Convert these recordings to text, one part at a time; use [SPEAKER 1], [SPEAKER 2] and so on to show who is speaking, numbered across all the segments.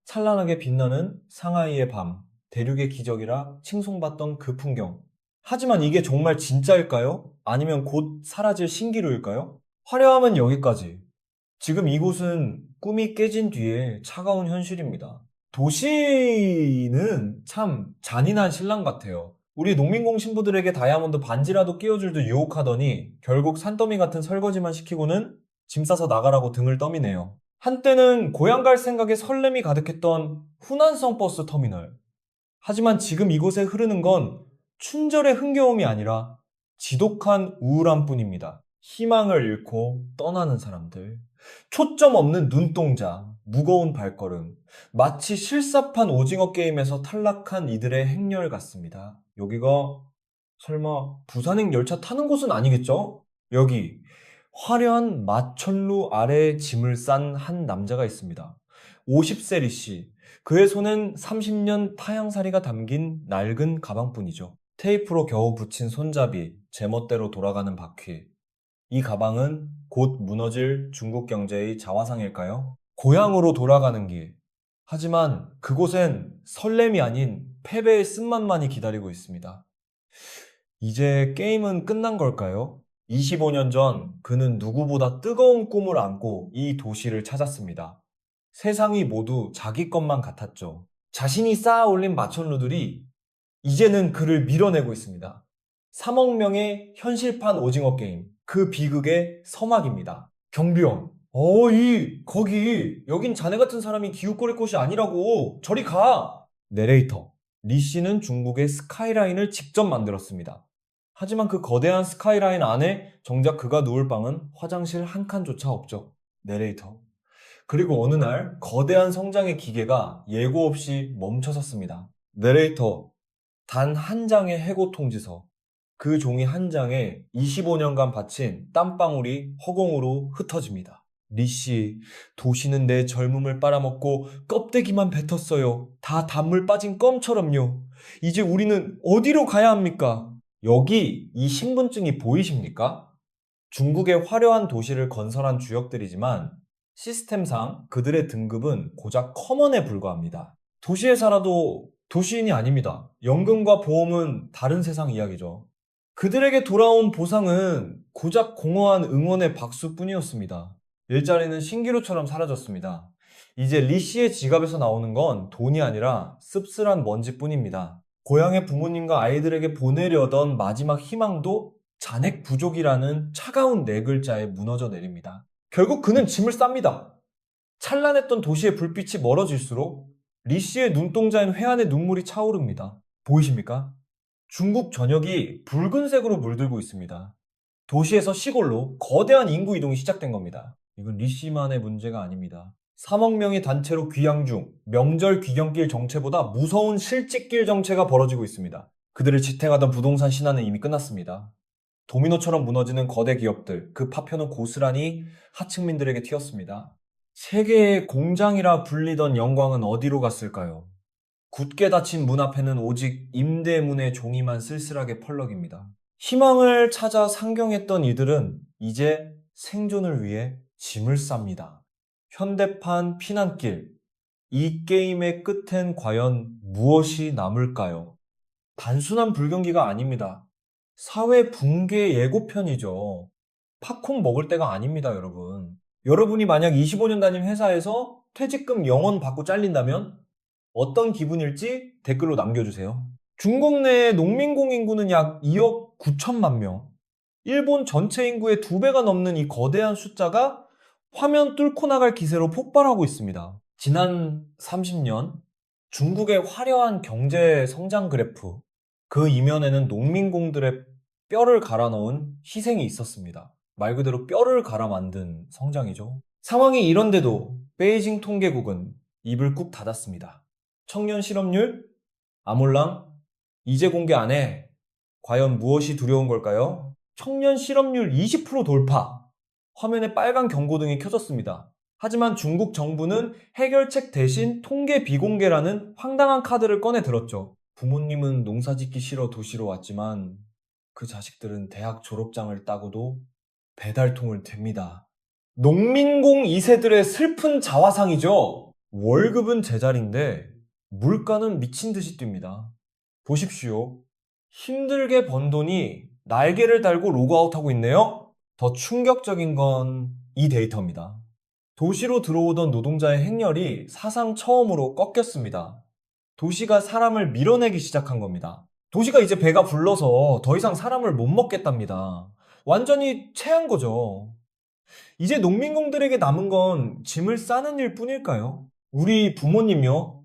[SPEAKER 1] 찬란하게 빛나는 상하이의 밤, 대륙의 기적이라 칭송받던 그 풍경. 하지만 이게 정말 진짜일까요? 아니면 곧 사라질 신기루일까요? 화려함은 여기까지. 지금 이곳은 꿈이 깨진 뒤에 차가운 현실입니다. 도시는 참 잔인한 신랑 같아요. 우리 농민공 신부들에게 다이아몬드 반지라도 끼워줄 듯 유혹하더니 결국 산더미 같은 설거지만 시키고는 짐 싸서 나가라고 등을 떠미네요. 한때는 고향 갈 생각에 설렘이 가득했던 후난성 버스 터미널. 하지만 지금 이곳에 흐르는 건 춘절의 흥겨움이 아니라 지독한 우울함뿐입니다. 희망을 잃고 떠나는 사람들, 초점 없는 눈동자, 무거운 발걸음, 마치 실사판 오징어 게임에서 탈락한 이들의 행렬 같습니다. 여기가 설마 부산행 열차 타는 곳은 아니겠죠? 여기 화려한 마천루 아래에 짐을 싼 한 남자가 있습니다. 50세 리씨. 그의 손엔 30년 타향살이가 담긴 낡은 가방뿐이죠. 테이프로 겨우 붙인 손잡이, 제멋대로 돌아가는 바퀴. 이 가방은 곧 무너질 중국 경제의 자화상일까요? 고향으로 돌아가는 길. 하지만 그곳엔 설렘이 아닌 패배의 쓴맛만이 기다리고 있습니다. 이제 게임은 끝난 걸까요? 25년 전 그는 누구보다 뜨거운 꿈을 안고 이 도시를 찾았습니다. 세상이 모두 자기 것만 같았죠. 자신이 쌓아 올린 마천루들이 이제는 그를 밀어내고 있습니다. 3억 명의 현실판 오징어 게임, 그 비극의 서막입니다. 경비원, 거기, 여긴 자네 같은 사람이 기웃거릴 곳이 아니라고, 저리 가! 내레이터, 리 씨는 중국의 스카이라인을 직접 만들었습니다. 하지만 그 거대한 스카이라인 안에 정작 그가 누울 방은 화장실 한 칸조차 없죠. 내레이터. 그리고 어느 날 거대한 성장의 기계가 예고 없이 멈춰섰습니다. 내레이터. 단 한 장의 해고 통지서. 그 종이 한 장에 25년간 바친 땀방울이 허공으로 흩어집니다. 리씨, 도시는 내 젊음을 빨아먹고 껍데기만 뱉었어요. 다 단물 빠진 껌처럼요. 이제 우리는 어디로 가야 합니까? 여기 이 신분증이 보이십니까? 중국의 화려한 도시를 건설한 주역들이지만 시스템상 그들의 등급은 고작 커먼에 불과합니다. 도시에 살아도 도시인이 아닙니다. 연금과 보험은 다른 세상 이야기죠. 그들에게 돌아온 보상은 고작 공허한 응원의 박수뿐이었습니다. 일자리는 신기루처럼 사라졌습니다. 이제 리 씨의 지갑에서 나오는 건 돈이 아니라 씁쓸한 먼지뿐입니다. 고향의 부모님과 아이들에게 보내려던 마지막 희망도 잔액 부족이라는 차가운 네 글자에 무너져 내립니다. 결국 그는 짐을 쌉니다. 찬란했던 도시의 불빛이 멀어질수록 리 씨의 눈동자엔 회한의 눈물이 차오릅니다. 보이십니까? 중국 전역이 붉은색으로 물들고 있습니다. 도시에서 시골로 거대한 인구 이동이 시작된 겁니다. 이건 리 씨만의 문제가 아닙니다. 3억 명이 단체로 귀향 중 명절 귀경길 정체보다 무서운 실직길 정체가 벌어지고 있습니다. 그들을 지탱하던 부동산 신화는 이미 끝났습니다. 도미노처럼 무너지는 거대 기업들, 그 파편은 고스란히 하층민들에게 튀었습니다. 세계의 공장이라 불리던 영광은 어디로 갔을까요? 굳게 닫힌 문 앞에는 오직 임대문의 종이만 쓸쓸하게 펄럭입니다. 희망을 찾아 상경했던 이들은 이제 생존을 위해 짐을 쌉니다. 현대판 피난길, 이 게임의 끝엔 과연 무엇이 남을까요? 단순한 불경기가 아닙니다. 사회 붕괴 예고편이죠. 팝콘 먹을 때가 아닙니다, 여러분. 여러분이 만약 25년 다닌 회사에서 퇴직금 0원 받고 잘린다면 어떤 기분일지 댓글로 남겨주세요. 중국 내 농민공 인구는 약 2억 9천만 명. 일본 전체 인구의 2배가 넘는 이 거대한 숫자가 화면 뚫고 나갈 기세로 폭발하고 있습니다. 지난 30년 중국의 화려한 경제 성장 그래프, 그 이면에는 농민공들의 뼈를 갈아 넣은 희생이 있었습니다. 말 그대로 뼈를 갈아 만든 성장이죠. 상황이 이런데도 베이징 통계국은 입을 꾹 닫았습니다. 청년 실업률? 아몰랑? 이제 공개 안 해. 과연 무엇이 두려운 걸까요? 청년 실업률 20% 돌파. 화면에 빨간 경고등이 켜졌습니다. 하지만 중국 정부는 해결책 대신 통계 비공개라는 황당한 카드를 꺼내 들었죠. 부모님은 농사 짓기 싫어 도시로 왔지만 그 자식들은 대학 졸업장을 따고도 배달통을 댑니다. 농민공 2세들의 슬픈 자화상이죠. 월급은 제자리인데 물가는 미친 듯이 뜁니다. 보십시오. 힘들게 번 돈이 날개를 달고 로그아웃하고 있네요. 더 충격적인 건 이 데이터입니다. 도시로 들어오던 노동자의 행렬이 사상 처음으로 꺾였습니다. 도시가 사람을 밀어내기 시작한 겁니다. 도시가 이제 배가 불러서 더 이상 사람을 못 먹겠답니다. 완전히 체한 거죠. 이제 농민공들에게 남은 건 짐을 싸는 일 뿐일까요? 우리 부모님요?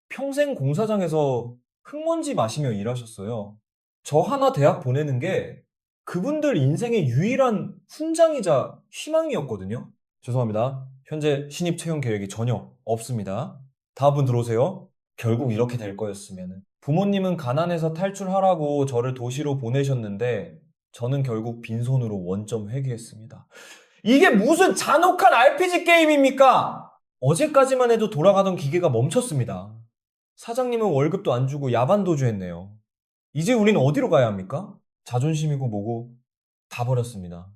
[SPEAKER 1] 평생 공사장에서 흙먼지 마시며 일하셨어요. 저 하나 대학 보내는 게 그분들 인생의 유일한 훈장이자 희망이었거든요. 죄송합니다. 현재 신입 채용 계획이 전혀 없습니다. 다음 분 들어오세요. 결국 이렇게 될 거였으면. 부모님은 가난에서 탈출하라고 저를 도시로 보내셨는데 저는 결국 빈손으로 원점 회귀했습니다. 이게 무슨 잔혹한 RPG 게임입니까? 어제까지만 해도 돌아가던 기계가 멈췄습니다. 사장님은 월급도 안 주고 야반 도주했네요. 이제 우린 어디로 가야 합니까? 자존심이고 뭐고 다 버렸습니다.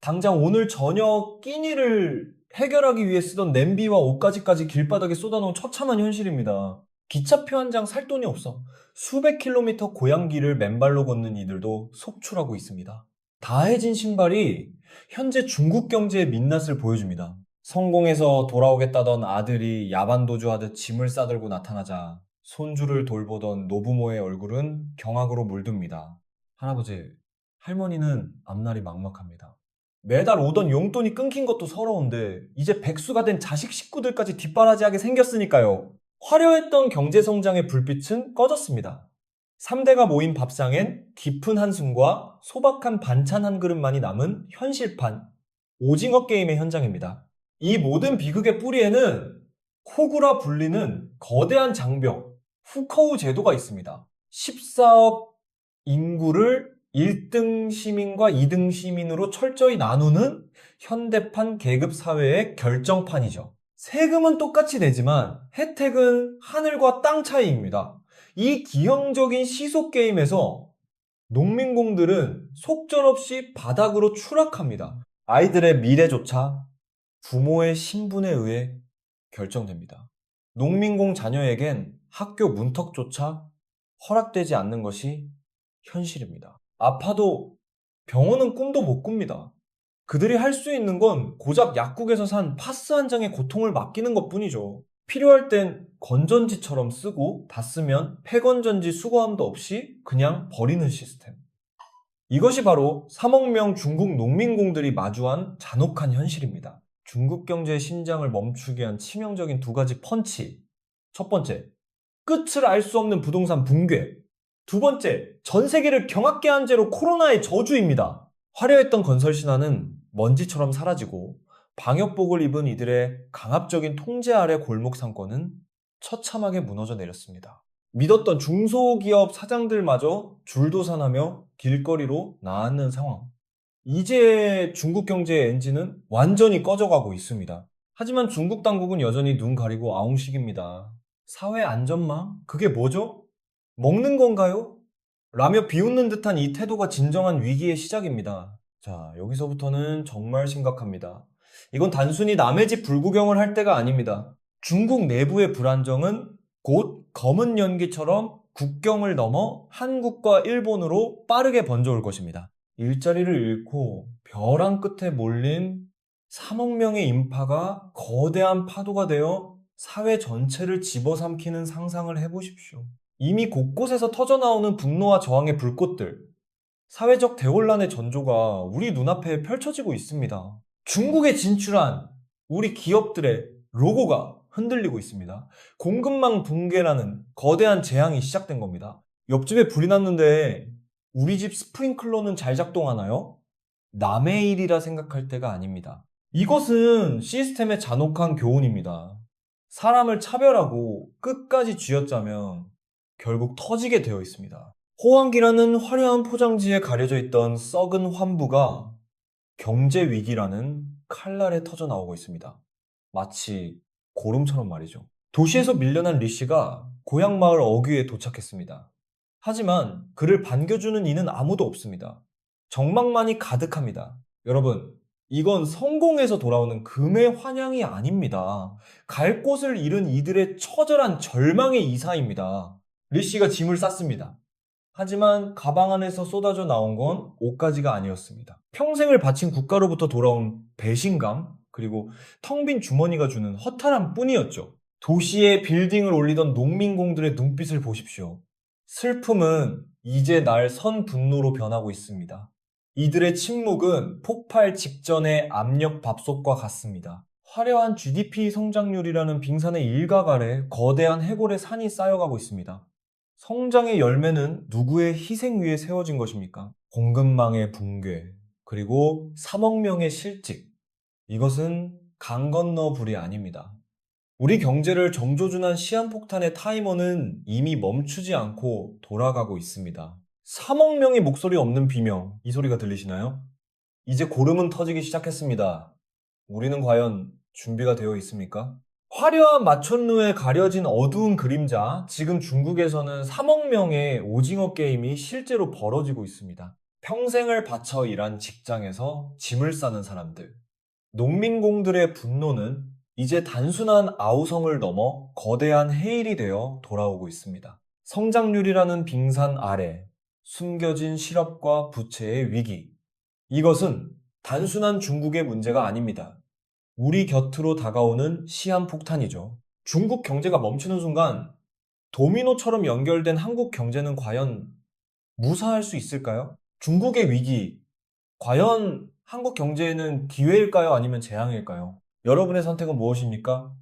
[SPEAKER 1] 당장 오늘 저녁 끼니를 해결하기 위해 쓰던 냄비와 옷가지까지 길바닥에 쏟아놓은 처참한 현실입니다. 기차표 한 장 살 돈이 없어 수백 킬로미터 고향길을 맨발로 걷는 이들도 속출하고 있습니다. 다해진 신발이 현재 중국 경제의 민낯을 보여줍니다. 성공해서 돌아오겠다던 아들이 야반도주하듯 짐을 싸들고 나타나자 손주를 돌보던 노부모의 얼굴은 경악으로 물듭니다. 할아버지, 할머니는 앞날이 막막합니다. 매달 오던 용돈이 끊긴 것도 서러운데 이제 백수가 된 자식 식구들까지 뒷바라지하게 생겼으니까요. 화려했던 경제성장의 불빛은 꺼졌습니다. 3대가 모인 밥상엔 깊은 한숨과 소박한 반찬 한 그릇만이 남은 현실판, 오징어 게임의 현장입니다. 이 모든 비극의 뿌리에는 호구라 불리는 거대한 장벽, 후커우 제도가 있습니다. 14억 인구를 1등 시민과 2등 시민으로 철저히 나누는 현대판 계급 사회의 결정판이죠. 세금은 똑같이 내지만 혜택은 하늘과 땅 차이입니다. 이 기형적인 시속 게임에서 농민공들은 속절없이 바닥으로 추락합니다. 아이들의 미래조차 부모의 신분에 의해 결정됩니다. 농민공 자녀에겐 학교 문턱조차 허락되지 않는 것이 현실입니다. 아파도 병원은 꿈도 못 꿉니다. 그들이 할 수 있는 건 고작 약국에서 산 파스 한 장의 고통을 맡기는 것 뿐이죠. 필요할 땐 건전지처럼 쓰고 다 쓰면 폐건전지 수거함도 없이 그냥 버리는 시스템. 이것이 바로 3억 명 중국 농민공들이 마주한 잔혹한 현실입니다. 중국 경제의 심장을 멈추게 한 치명적인 두 가지 펀치. 첫 번째, 끝을 알 수 없는 부동산 붕괴. 두 번째, 전 세계를 경악게 한 죄로 코로나의 저주입니다. 화려했던 건설 신화는 먼지처럼 사라지고 방역복을 입은 이들의 강압적인 통제 아래 골목 상권은 처참하게 무너져 내렸습니다. 믿었던 중소기업 사장들마저 줄도산하며 길거리로 나앉는 상황. 이제 중국 경제의 엔진은 완전히 꺼져가고 있습니다. 하지만 중국 당국은 여전히 눈 가리고 아웅식입니다. 사회 안전망? 그게 뭐죠? 먹는 건가요? 라며 비웃는 듯한 이 태도가 진정한 위기의 시작입니다. 자, 여기서부터는 정말 심각합니다. 이건 단순히 남의 집 불구경을 할 때가 아닙니다. 중국 내부의 불안정은 곧 검은 연기처럼 국경을 넘어 한국과 일본으로 빠르게 번져올 것입니다. 일자리를 잃고 벼랑 끝에 몰린 3억 명의 인파가 거대한 파도가 되어 사회 전체를 집어삼키는 상상을 해보십시오. 이미 곳곳에서 터져나오는 분노와 저항의 불꽃들, 사회적 대혼란의 전조가 우리 눈앞에 펼쳐지고 있습니다. 중국에 진출한 우리 기업들의 로고가 흔들리고 있습니다. 공급망 붕괴라는 거대한 재앙이 시작된 겁니다. 옆집에 불이 났는데 우리 집 스프링클러는 잘 작동하나요? 남의 일이라 생각할 때가 아닙니다. 이것은 시스템의 잔혹한 교훈입니다. 사람을 차별하고 끝까지 쥐어짜면 결국 터지게 되어 있습니다. 호황기라는 화려한 포장지에 가려져 있던 썩은 환부가 경제 위기라는 칼날에 터져 나오고 있습니다. 마치 고름처럼 말이죠. 도시에서 밀려난 리 씨가 고향 마을 어귀에 도착했습니다. 하지만 그를 반겨주는 이는 아무도 없습니다. 정막만이 가득합니다. 여러분, 이건 성공해서 돌아오는 금의 환영이 아닙니다. 갈 곳을 잃은 이들의 처절한 절망의 이사입니다. 리 씨가 짐을 쌌습니다. 하지만 가방 안에서 쏟아져 나온 건 옷가지가 아니었습니다. 평생을 바친 국가로부터 돌아온 배신감, 그리고 텅 빈 주머니가 주는 허탈함 뿐이었죠. 도시에 빌딩을 올리던 농민공들의 눈빛을 보십시오. 슬픔은 이제 날 선 분노로 변하고 있습니다. 이들의 침묵은 폭발 직전의 압력 밥솥과 같습니다. 화려한 GDP 성장률이라는 빙산의 일각 아래 거대한 해골의 산이 쌓여가고 있습니다. 성장의 열매는 누구의 희생 위에 세워진 것입니까? 공급망의 붕괴, 그리고 3억 명의 실직. 이것은 강 건너 불이 아닙니다. 우리 경제를 정조준한 시한폭탄의 타이머는 이미 멈추지 않고 돌아가고 있습니다. 3억 명의 목소리 없는 비명, 이 소리가 들리시나요? 이제 고름은 터지기 시작했습니다. 우리는 과연 준비가 되어 있습니까? 화려한 마천루에 가려진 어두운 그림자, 지금 중국에서는 3억 명의 오징어 게임이 실제로 벌어지고 있습니다. 평생을 바쳐 일한 직장에서 짐을 싸는 사람들. 농민공들의 분노는 이제 단순한 아우성을 넘어 거대한 해일이 되어 돌아오고 있습니다. 성장률이라는 빙산 아래 숨겨진 실업과 부채의 위기. 이것은 단순한 중국의 문제가 아닙니다. 우리 곁으로 다가오는 시한폭탄이죠. 중국 경제가 멈추는 순간 도미노처럼 연결된 한국 경제는 과연 무사할 수 있을까요? 중국의 위기, 과연 한국 경제에는 기회일까요? 아니면 재앙일까요? 여러분의 선택은 무엇입니까?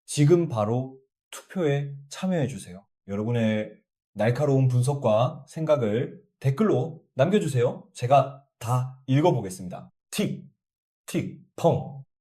[SPEAKER 1] 지금 바로 투표에 참여해주세요. 여러분의 날카로운 분석과 생각을 댓글로 남겨주세요. 제가 다 읽어보겠습니다. 틱, 틱, 펑.